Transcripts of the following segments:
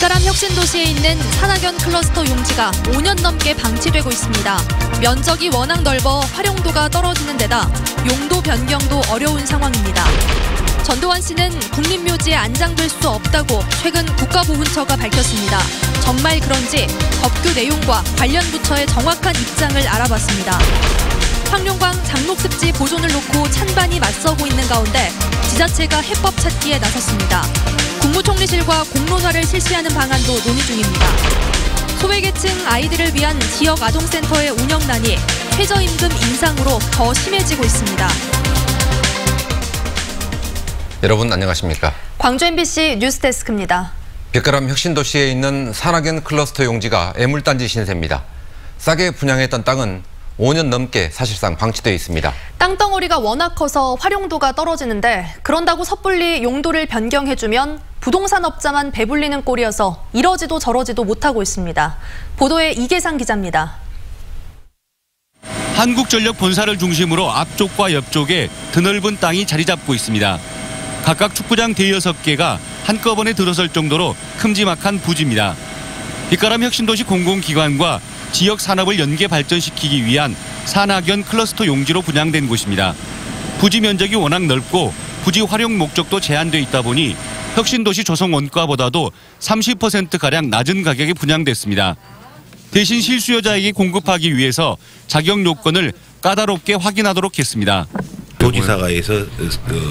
빛가람 혁신도시에 있는 산악연 클러스터 용지가 5년 넘게 방치되고 있습니다. 면적이 워낙 넓어 활용도가 떨어지는 데다 용도 변경도 어려운 상황입니다. 전두환 씨는 국립묘지에 안장될 수 없다고 최근 국가보훈처가 밝혔습니다. 정말 그런지 법규 내용과 관련 부처의 정확한 입장을 알아봤습니다. 황룡광 장록습지 보존을 놓고 찬반이 맞서고 있는 가운데 지자체가 해법 찾기에 나섰습니다. 국무총리실과 공론화를 실시하는 방안도 논의 중입니다. 소외계층 아이들을 위한 지역 아동센터의 운영난이 최저임금 인상으로 더 심해지고 있습니다. 여러분 안녕하십니까? 광주 MBC 뉴스데스크입니다. 빛가람 혁신도시에 있는 산악연 클러스터 용지가 애물단지 신세입니다. 싸게 분양했던 땅은 5년 넘게 사실상 방치되어 있습니다. 땅덩어리가 워낙 커서 활용도가 떨어지는데 그런다고 섣불리 용도를 변경해주면 부동산 업자만 배불리는 꼴이어서 이러지도 저러지도 못하고 있습니다. 보도에 이계상 기자입니다. 한국전력 본사를 중심으로 앞쪽과 옆쪽에 드넓은 땅이 자리 잡고 있습니다. 각각 축구장 대여섯 개가 한꺼번에 들어설 정도로 큼지막한 부지입니다. 빛가람 혁신도시 공공기관과 지역 산업을 연계 발전시키기 위한 산악연 클러스터 용지로 분양된 곳입니다. 부지 면적이 워낙 넓고 부지 활용 목적도 제한돼 있다 보니 혁신도시 조성 원가보다도 30%가량 낮은 가격에 분양됐습니다. 대신 실수요자에게 공급하기 위해서 자격 요건을 까다롭게 확인하도록 했습니다. 도지사가에서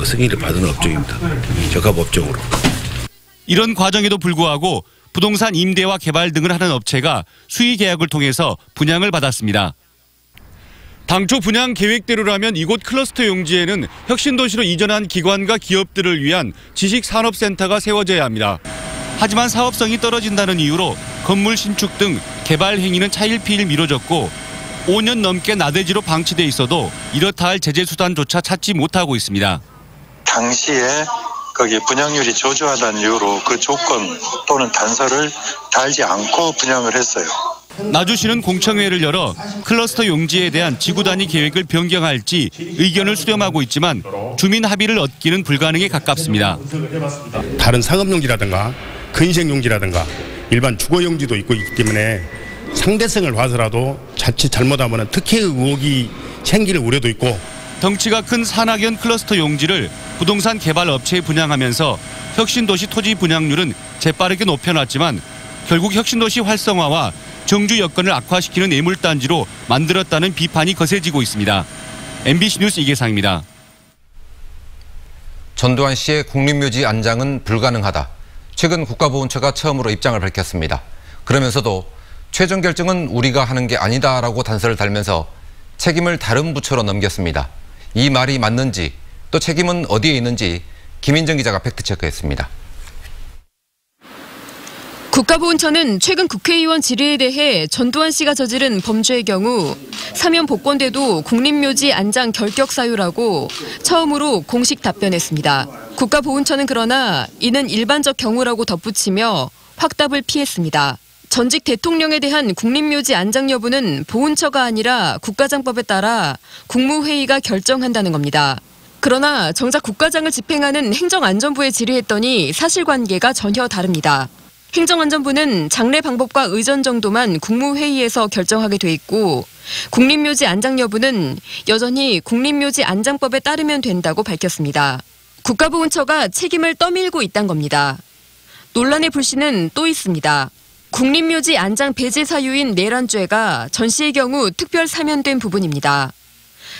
승인을 받은 업종입니다. 적합업종으로. 이런 과정에도 불구하고 부동산 임대와 개발 등을 하는 업체가 수의 계약을 통해서 분양을 받았습니다. 당초 분양 계획대로라면 이곳 클러스터 용지에는 혁신도시로 이전한 기관과 기업들을 위한 지식산업센터가 세워져야 합니다. 하지만 사업성이 떨어진다는 이유로 건물 신축 등 개발 행위는 차일피일 미뤄졌고 5년 넘게 나대지로 방치돼 있어도 이렇다 할 제재 수단조차 찾지 못하고 있습니다. 당시에 거기 분양률이 저조하다는 이유로 그 조건 또는 단서를 달지 않고 분양을 했어요. 나주시는 공청회를 열어 클러스터 용지에 대한 지구 단위 계획을 변경할지 의견을 수렴하고 있지만 주민 합의를 얻기는 불가능에 가깝습니다. 다른 상업용지라든가 근생용지라든가 일반 주거용지도 있고 있기 때문에 상대성을 봐서라도 자칫 잘못하면 특혜 의혹이 생길 우려도 있고 덩치가 큰 산악연 클러스터 용지를 부동산 개발 업체에 분양하면서 혁신도시 토지 분양률은 재빠르게 높여놨지만 결국 혁신도시 활성화와 정주 여건을 악화시키는 애물단지로 만들었다는 비판이 거세지고 있습니다. MBC 뉴스 이계상입니다. 전두환 씨의 국립묘지 안장은 불가능하다. 최근 국가보훈처가 처음으로 입장을 밝혔습니다. 그러면서도 최종 결정은 우리가 하는 게 아니다라고 단서를 달면서 책임을 다른 부처로 넘겼습니다. 이 말이 맞는지 또 책임은 어디에 있는지 김인정 기자가 팩트체크했습니다. 국가보훈처는 최근 국회의원 질의에 대해 전두환 씨가 저지른 범죄의 경우 사면 복권돼도 국립묘지 안장 결격 사유라고 처음으로 공식 답변했습니다. 국가보훈처는 그러나 이는 일반적 경우라고 덧붙이며 확답을 피했습니다. 전직 대통령에 대한 국립묘지 안장 여부는 보훈처가 아니라 국가장법에 따라 국무회의가 결정한다는 겁니다. 그러나 정작 국가장을 집행하는 행정안전부에 질의했더니 사실관계가 전혀 다릅니다. 행정안전부는 장례 방법과 의전 정도만 국무회의에서 결정하게 돼 있고 국립묘지 안장 여부는 여전히 국립묘지 안장법에 따르면 된다고 밝혔습니다. 국가보훈처가 책임을 떠밀고 있다는 겁니다. 논란의 불씨는 또 있습니다. 국립묘지 안장 배제 사유인 내란죄가 전 씨의 경우 특별 사면된 부분입니다.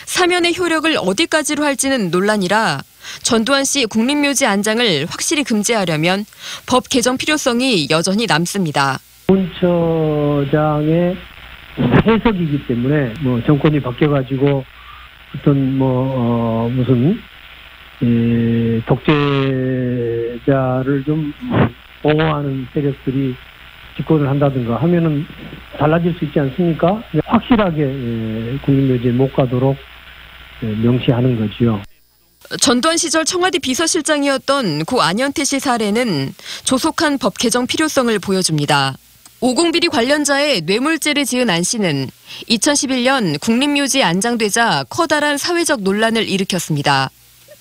사면의 효력을 어디까지로 할지는 논란이라 전두환 씨 국립묘지 안장을 확실히 금지하려면 법 개정 필요성이 여전히 남습니다. 보훈처장의 해석이기 때문에 정권이 바뀌어가지고 어떤 무슨 독재자를 좀 옹호하는 세력들이 집권을 한다든가 하면은 달라질 수 있지 않습니까? 확실하게 국립묘지에 못 가도록 명시하는 거지요. 전두환 시절 청와대 비서실장이었던 고 안현태 씨 사례는 조속한 법 개정 필요성을 보여줍니다. 오공비리 관련자의 뇌물죄를 지은 안 씨는 2011년 국립묘지에 안장되자 커다란 사회적 논란을 일으켰습니다.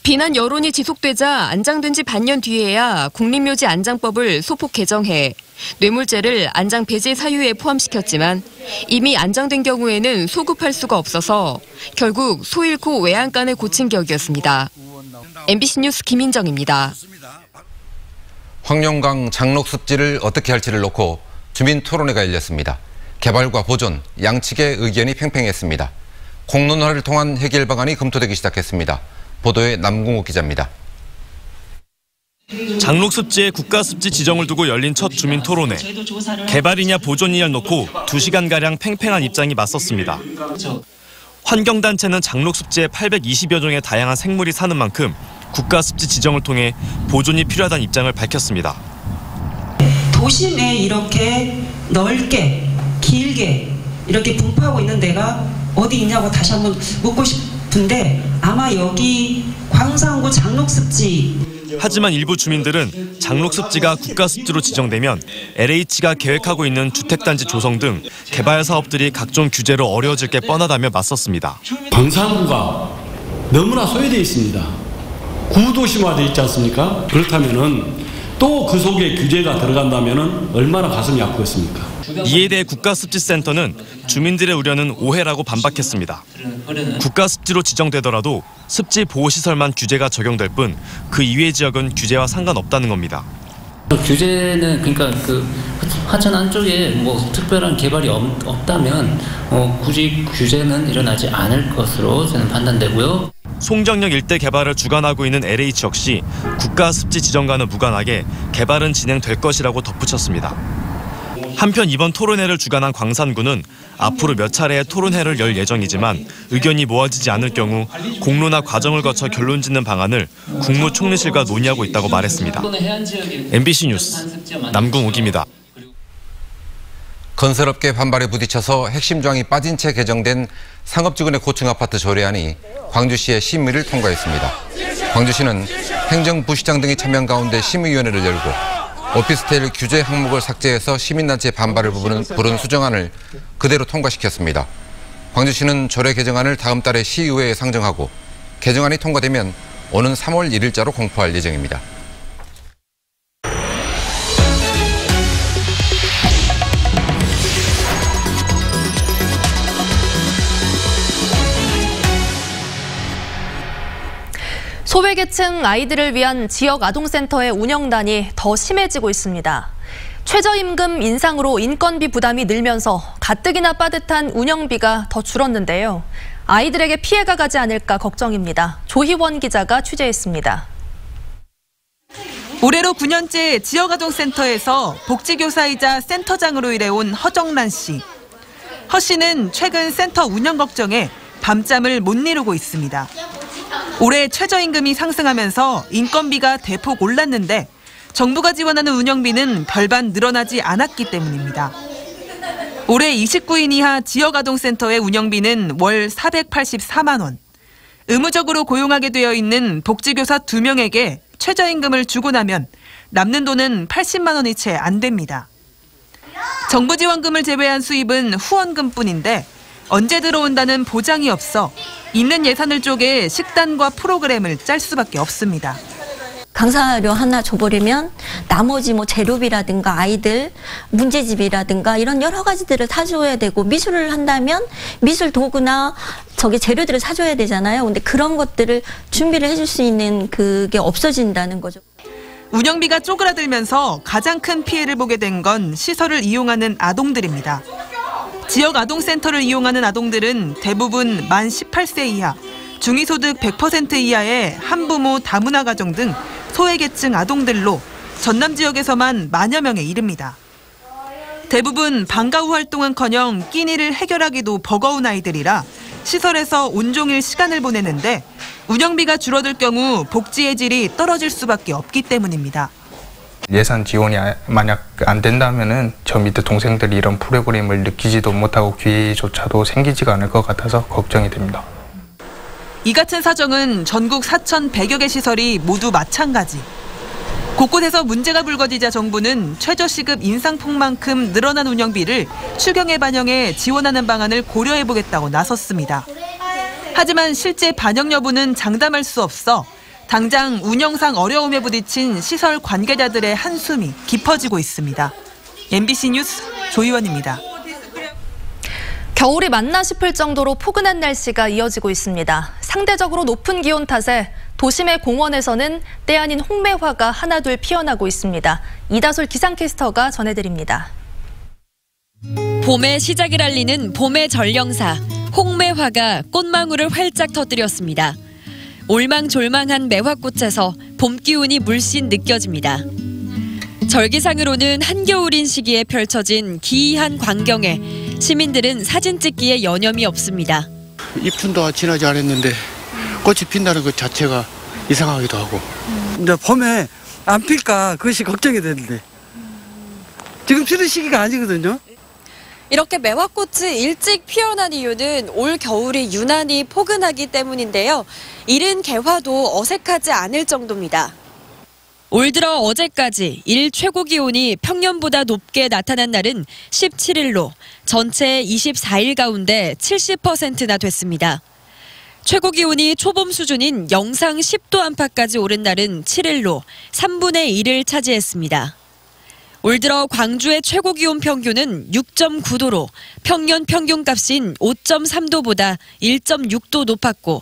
비난 여론이 지속되자 안장된 지 반년 뒤에야 국립묘지 안장법을 소폭 개정해 뇌물죄를 안장 배제 사유에 포함시켰지만 이미 안장된 경우에는 소급할 수가 없어서 결국 소 잃고 외양간에 고친 격이었습니다. MBC 뉴스 김인정입니다. 황룡강 장록습지를 어떻게 할지를 놓고 주민 토론회가 열렸습니다. 개발과 보존, 양측의 의견이 팽팽했습니다. 공론화를 통한 해결 방안이 검토되기 시작했습니다. 보도에 남궁욱 기자입니다. 장록습지의 국가습지 지정을 두고 열린 첫 주민 토론회. 개발이냐 보존이냐를 놓고 2시간가량 팽팽한 입장이 맞섰습니다. 환경단체는 장록습지에 820여 종의 다양한 생물이 사는 만큼 국가습지 지정을 통해 보존이 필요하다는 입장을 밝혔습니다. 도심에 이렇게 넓게 길게 이렇게 분포하고 있는 데가 어디 있냐고 다시 한번 묻고 싶은데 아마 여기 광산구 장록습지. 하지만 일부 주민들은 장록습지가 국가습지로 지정되면 LH가 계획하고 있는 주택단지 조성 등 개발 사업들이 각종 규제로 어려워질 게 뻔하다며 맞섰습니다. 광산구가 너무나 소외되어 있습니다. 구도심화되어 있지 않습니까? 그렇다면은 또 그 속에 규제가 들어간다면은 얼마나 가슴이 아프겠습니까? 이에 대해 국가습지센터는 주민들의 우려는 오해라고 반박했습니다. 국가습지로 지정되더라도 습지 보호시설만 규제가 적용될 뿐 그 이외의 지역은 규제와 상관없다는 겁니다. 규제는 그러니까 그 하천 안쪽에 뭐 특별한 개발이 없다면 굳이 규제는 일어나지 않을 것으로 저는 판단되고요. 송정역 일대 개발을 주관하고 있는 LH 역시 국가습지 지정과는 무관하게 개발은 진행될 것이라고 덧붙였습니다. 한편 이번 토론회를 주관한 광산구는 앞으로 몇 차례의 토론회를 열 예정이지만 의견이 모아지지 않을 경우 공론화 과정을 거쳐 결론 짓는 방안을 국무총리실과 논의하고 있다고 말했습니다. MBC 뉴스 남궁욱입니다. 건설업계 반발에 부딪혀서 핵심 조항이 빠진 채 개정된 상업지구내 고층 아파트 조례안이 광주시의 심의를 통과했습니다. 광주시는 행정부시장 등이 참여한 가운데 심의위원회를 열고 오피스텔 규제 항목을 삭제해서 시민단체 반발을 부른 수정안을 그대로 통과시켰습니다. 광주시는 조례 개정안을 다음 달에 시의회에 상정하고 개정안이 통과되면 오는 3월 1일자로 공포할 예정입니다. 소외계층 아이들을 위한 지역 아동센터의 운영난이 더 심해지고 있습니다. 최저임금 인상으로 인건비 부담이 늘면서 가뜩이나 빠듯한 운영비가 더 줄었는데요. 아이들에게 피해가 가지 않을까 걱정입니다. 조희원 기자가 취재했습니다. 올해로 9년째 지역아동센터에서 복지교사이자 센터장으로 일해온 허정란 씨. 허 씨는 최근 센터 운영 걱정에 밤잠을 못 이루고 있습니다. 올해 최저임금이 상승하면서 인건비가 대폭 올랐는데 정부가 지원하는 운영비는 별반 늘어나지 않았기 때문입니다. 올해 29인 이하 지역아동센터의 운영비는 월 484만 원. 의무적으로 고용하게 되어 있는 복지교사 2명에게 최저임금을 주고 나면 남는 돈은 80만 원이 채 안 됩니다. 정부 지원금을 제외한 수입은 후원금뿐인데 언제 들어온다는 보장이 없어 있는 예산을 쪼개 식단과 프로그램을 짤 수밖에 없습니다. 강사료 하나 줘버리면 나머지 뭐 재료비라든가 아이들 문제집이라든가 이런 여러 가지들을 사줘야 되고 미술을 한다면 미술 도구나 재료들을 사줘야 되잖아요. 근데 그런 것들을 준비를 해줄 수 있는 그게 없어진다는 거죠. 운영비가 쪼그라들면서 가장 큰 피해를 보게 된 건 시설을 이용하는 아동들입니다. 지역 아동센터를 이용하는 아동들은 대부분 만 18세 이하, 중위소득 100% 이하의 한부모 다문화 가정 등 소외계층 아동들로 전남 지역에서만 만여 명에 이릅니다. 대부분 방과 후 활동은커녕 끼니를 해결하기도 버거운 아이들이라 시설에서 온종일 시간을 보내는데 운영비가 줄어들 경우 복지의 질이 떨어질 수밖에 없기 때문입니다. 예산 지원이 만약 안 된다면은 저 밑에 동생들이 이런 프로그램을 느끼지도 못하고 기회조차도 생기지가 않을 것 같아서 걱정이 됩니다. 이 같은 사정은 전국 4,100여 개 시설이 모두 마찬가지. 곳곳에서 문제가 불거지자 정부는 최저시급 인상폭만큼 늘어난 운영비를 추경에 반영해 지원하는 방안을 고려해보겠다고 나섰습니다. 하지만 실제 반영 여부는 장담할 수 없어 당장 운영상 어려움에 부딪힌 시설 관계자들의 한숨이 깊어지고 있습니다. MBC 뉴스 조희원입니다. 겨울이 맞나 싶을 정도로 포근한 날씨가 이어지고 있습니다. 상대적으로 높은 기온 탓에 도심의 공원에서는 때 아닌 홍매화가 하나둘 피어나고 있습니다. 이다솔 기상캐스터가 전해드립니다. 봄의 시작을 알리는 봄의 전령사, 홍매화가 꽃망울을 활짝 터뜨렸습니다. 올망졸망한 매화꽃에서 봄 기운이 물씬 느껴집니다. 절기상으로는 한겨울인 시기에 펼쳐진 기이한 광경에 시민들은 사진 찍기에 여념이 없습니다. 입춘도 지나지 않았는데 꽃이 핀다는 것 자체가 이상하기도 하고. 이제 봄에 안 필까 그것이 걱정이 되는데 지금 피는 시기가 아니거든요. 이렇게 매화꽃이 일찍 피어난 이유는 올 겨울이 유난히 포근하기 때문인데요. 이른 개화도 어색하지 않을 정도입니다. 올 들어 어제까지 일 최고 기온이 평년보다 높게 나타난 날은 17일로 전체 24일 가운데 70%나 됐습니다. 최고 기온이 초봄 수준인 영상 10도 안팎까지 오른 날은 7일로 3분의 1을 차지했습니다. 올 들어 광주의 최고 기온 평균은 6.9도로 평년 평균값인 5.3도보다 1.6도 높았고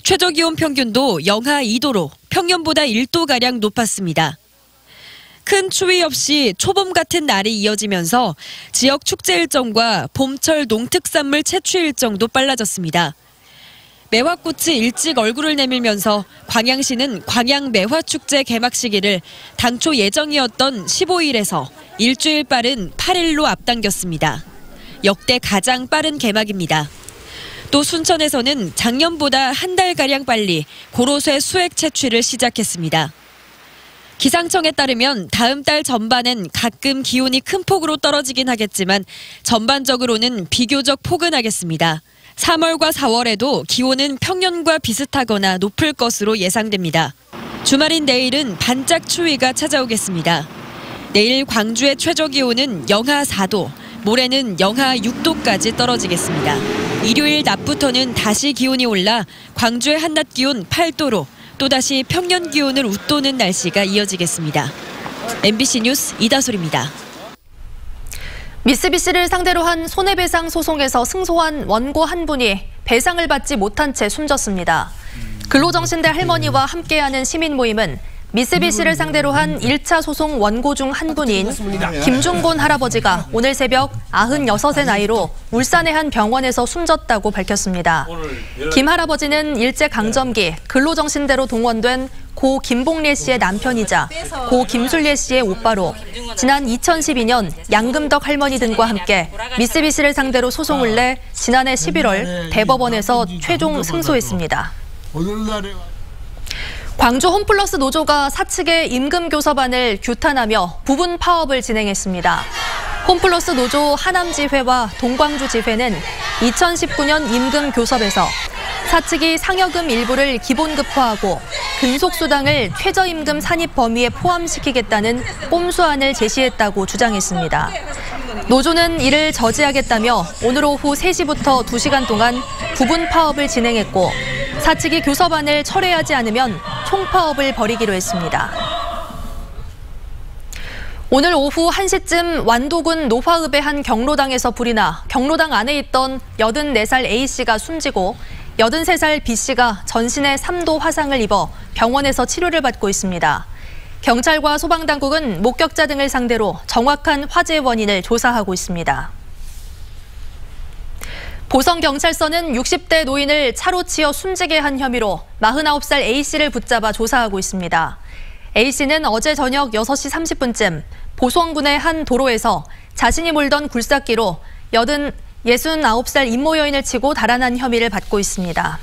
최저 기온 평균도 영하 2도로 평년보다 1도가량 높았습니다. 큰 추위 없이 초봄 같은 날이 이어지면서 지역 축제 일정과 봄철 농특산물 채취 일정도 빨라졌습니다. 매화꽃이 일찍 얼굴을 내밀면서 광양시는 광양매화축제 개막 시기를 당초 예정이었던 15일에서 일주일 빠른 8일로 앞당겼습니다. 역대 가장 빠른 개막입니다. 또 순천에서는 작년보다 한 달가량 빨리 고로쇠 수액 채취를 시작했습니다. 기상청에 따르면 다음 달 전반엔 가끔 기온이 큰 폭으로 떨어지긴 하겠지만 전반적으로는 비교적 포근하겠습니다. 3월과 4월에도 기온은 평년과 비슷하거나 높을 것으로 예상됩니다. 주말인 내일은 반짝 추위가 찾아오겠습니다. 내일 광주의 최저 기온은 영하 4도, 모레는 영하 6도까지 떨어지겠습니다. 일요일 낮부터는 다시 기온이 올라 광주의 한낮 기온 8도로 또다시 평년 기온을 웃도는 날씨가 이어지겠습니다. MBC 뉴스 이다솔입니다. 미쓰비시를 상대로 한 손해배상 소송에서 승소한 원고 한 분이 배상을 받지 못한 채 숨졌습니다. 근로정신대 할머니와 함께하는 시민 모임은 미쓰비시를 상대로 한 1차 소송 원고 중 한 분인 김중곤 할아버지가 오늘 새벽 96의 나이로 울산의 한 병원에서 숨졌다고 밝혔습니다. 김 할아버지는 일제강점기 근로정신대로 동원된 고 김봉래 씨의 남편이자 고 김술래 씨의 오빠로 지난 2012년 양금덕 할머니 등과 함께 미쓰비시를 상대로 소송을 내 지난해 11월 대법원에서 최종 승소했습니다. 광주 홈플러스 노조가 사측의 임금 교섭안을 규탄하며 부분 파업을 진행했습니다. 홈플러스 노조 하남지회와 동광주지회는 2019년 임금 교섭에서 사측이 상여금 일부를 기본급화하고 근속수당을 최저임금 산입 범위에 포함시키겠다는 꼼수안을 제시했다고 주장했습니다. 노조는 이를 저지하겠다며 오늘 오후 3시부터 2시간 동안 부분 파업을 진행했고 사측이 교섭안을 철회하지 않으면 총파업을 벌이기로 했습니다. 오늘 오후 1시쯤 완도군 노화읍의 한 경로당에서 불이 나 경로당 안에 있던 84살 A씨가 숨지고 83살 B씨가 전신에 3도 화상을 입어 병원에서 치료를 받고 있습니다. 경찰과 소방당국은 목격자 등을 상대로 정확한 화재 원인을 조사하고 있습니다. 보성경찰서는 60대 노인을 차로 치어 숨지게 한 혐의로 49살 A씨를 붙잡아 조사하고 있습니다. A씨는 어제 저녁 6시 30분쯤 보성군의 한 도로에서 자신이 몰던 굴삭기로 69살 임모 여인을 치고 달아난 혐의를 받고 있습니다.